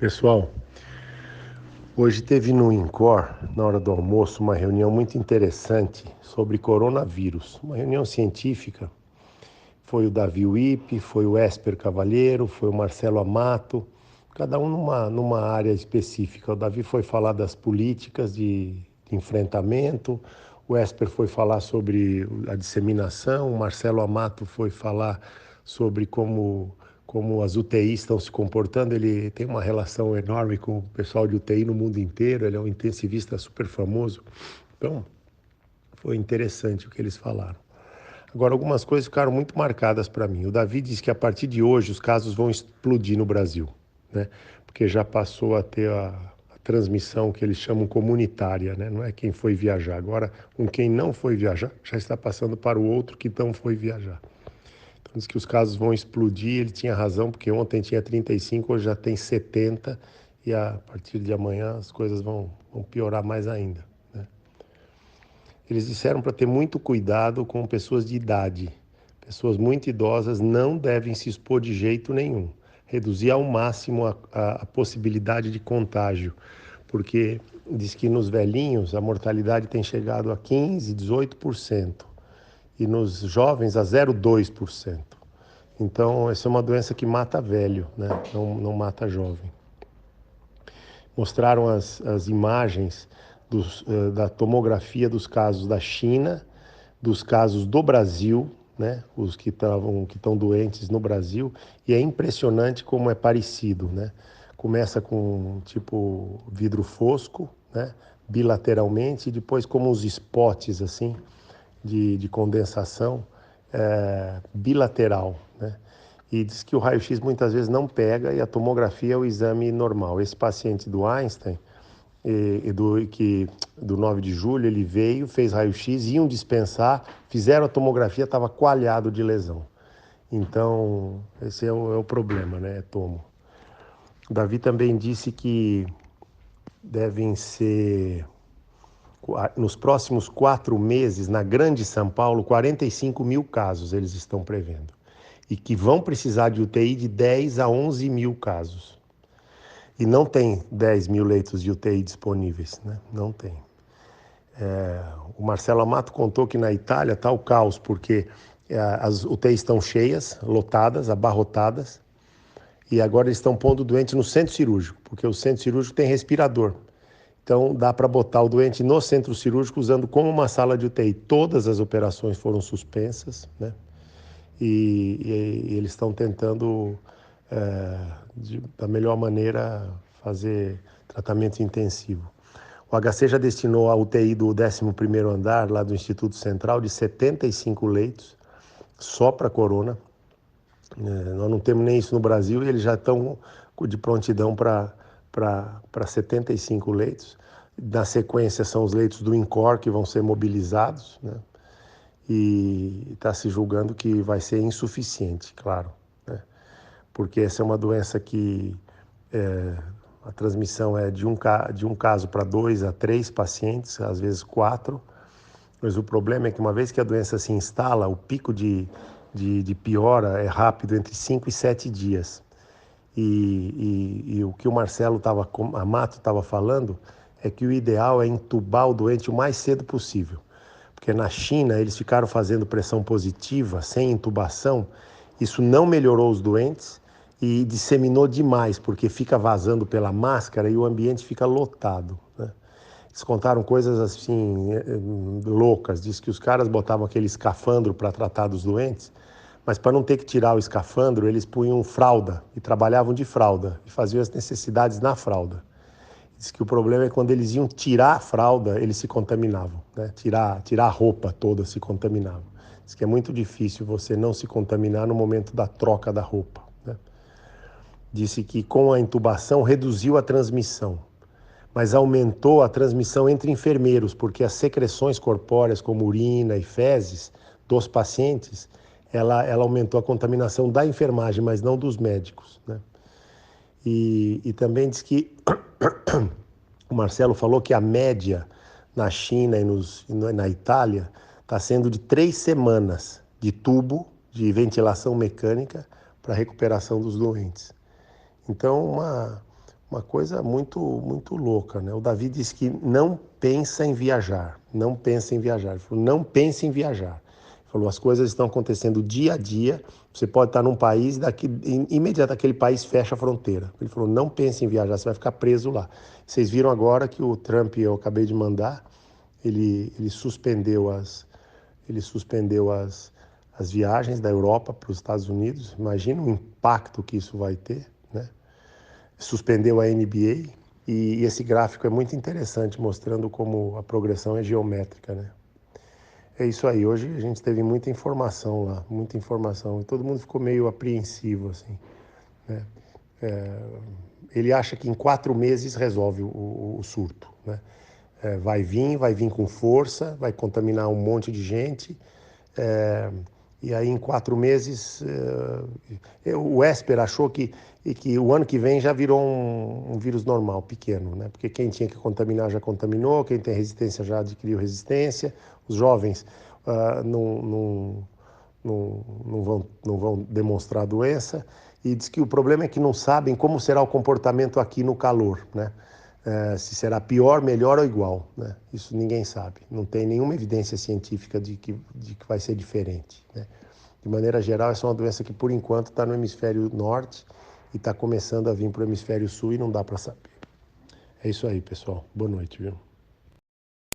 Pessoal, hoje teve no INCOR, na hora do almoço, uma reunião muito interessante sobre coronavírus. Uma reunião científica. Foi o Davi Wippe, foi o Esper Cavalheiro, foi o Marcelo Amato, cada um numa área específica. O Davi foi falar das políticas de enfrentamento, o Esper foi falar sobre a disseminação, o Marcelo Amato foi falar sobre como as UTIs estão se comportando. Ele tem uma relação enorme com o pessoal de UTI no mundo inteiro, ele é um intensivista super famoso. Então, foi interessante o que eles falaram. Agora, algumas coisas ficaram muito marcadas para mim. O Davi disse que a partir de hoje os casos vão explodir no Brasil, né? Porque já passou a ter a transmissão que eles chamam comunitária, né? Não é quem foi viajar. Agora, quem não foi viajar já está passando para o outro que não foi viajar. Então, diz que os casos vão explodir. Ele tinha razão, porque ontem tinha 35, hoje já tem 70, e a partir de amanhã as coisas vão piorar mais ainda, né? Eles disseram para ter muito cuidado com pessoas de idade. Pessoas muito idosas não devem se expor de jeito nenhum. Reduzir ao máximo a possibilidade de contágio, porque diz que nos velhinhos a mortalidade tem chegado a 15, 18%, e nos jovens a 0,2%. Então, essa é uma doença que mata velho, né? Não mata jovem. Mostraram as imagens da tomografia dos casos da China, dos casos do Brasil, né? Os que estão doentes no Brasil, e é impressionante como é parecido, né? Começa com tipo vidro fosco, né? Bilateralmente, e depois como os spots assim de condensação bilateral, né? E diz que o raio-x muitas vezes não pega e a tomografia é o exame normal. Esse paciente do Einstein, do 9 de julho, ele veio, fez raio-x, iam dispensar, fizeram a tomografia, estava coalhado de lesão. Então, esse é o problema, né? Tomo. O Davi também disse que devem ser, nos próximos 4 meses, na Grande São Paulo, 45 mil casos eles estão prevendo. E que vão precisar de UTI de 10 a 11 mil casos. E não tem 10 mil leitos de UTI disponíveis, né? Não tem. O Marcelo Amato contou que na Itália está o caos, porque as UTIs estão cheias, lotadas, abarrotadas, e agora eles estão pondo o doente no centro cirúrgico, porque o centro cirúrgico tem respirador. Então dá para botar o doente no centro cirúrgico usando como uma sala de UTI. Todas as operações foram suspensas, né? E eles estão tentando, da melhor maneira, fazer tratamento intensivo. O HC já destinou a UTI do 11º andar, lá do Instituto Central, de 75 leitos, só para corona. Nós não temos nem isso no Brasil e eles já estão de prontidão para 75 leitos. Na sequência são os leitos do INCOR que vão ser mobilizados, né? E está se julgando que vai ser insuficiente, claro, né? Porque essa é uma doença que a transmissão é de um caso para 2 a 3 pacientes, às vezes 4, mas o problema é que uma vez que a doença se instala, o pico de piora é rápido, entre 5 e 7 dias. E o que o Marcelo Amato estava falando é que o ideal é entubar o doente o mais cedo possível. Porque na China eles ficaram fazendo pressão positiva, sem intubação, isso não melhorou os doentes e disseminou demais, porque fica vazando pela máscara e o ambiente fica lotado, né? Eles contaram coisas assim loucas, diz que os caras botavam aquele escafandro para tratar dos doentes, mas para não ter que tirar o escafandro, eles punham fralda e trabalhavam de fralda e faziam as necessidades na fralda. Diz que o problema é quando eles iam tirar a fralda, eles se contaminavam, né? Tirar a roupa toda se contaminava. Diz que é muito difícil você não se contaminar no momento da troca da roupa, né? Disse que com a intubação reduziu a transmissão, mas aumentou a transmissão entre enfermeiros, porque as secreções corpóreas, como urina e fezes dos pacientes, ela aumentou a contaminação da enfermagem, mas não dos médicos, né? E também diz que o Marcelo falou que a média na China e na Itália está sendo de 3 semanas de tubo de ventilação mecânica para recuperação dos doentes. Então, uma coisa muito louca, né? O Davi disse que não pensa em viajar, não pensa em viajar. Ele falou, não pense em viajar. Ele falou, as coisas estão acontecendo dia a dia, você pode estar num país, daqui imediato aquele país fecha a fronteira. Ele falou, não pense em viajar, você vai ficar preso lá. Vocês viram agora que o Trump, eu acabei de mandar, ele suspendeu as viagens da Europa para os Estados Unidos. Imagina o impacto que isso vai ter, né? Suspendeu a NBA e esse gráfico é muito interessante, mostrando como a progressão é geométrica, né? É isso aí, hoje a gente teve muita informação lá, muita informação, e todo mundo ficou meio apreensivo, assim, né? Ele acha que em 4 meses resolve o surto, né? Vai vir com força, vai contaminar um monte de gente, e aí em 4 meses o Esper achou que o ano que vem já virou um vírus normal, pequeno, né? Porque quem tinha que contaminar já contaminou, quem tem resistência já adquiriu resistência, os jovens não vão demonstrar doença, e diz que o problema é que não sabem como será o comportamento aqui no calor, né? Se será pior, melhor ou igual, né? Isso ninguém sabe. Não tem nenhuma evidência científica de que vai ser diferente, né? De maneira geral, essa é uma doença que, por enquanto, está no hemisfério norte e está começando a vir para o hemisfério sul e não dá para saber. É isso aí, pessoal. Boa noite, viu?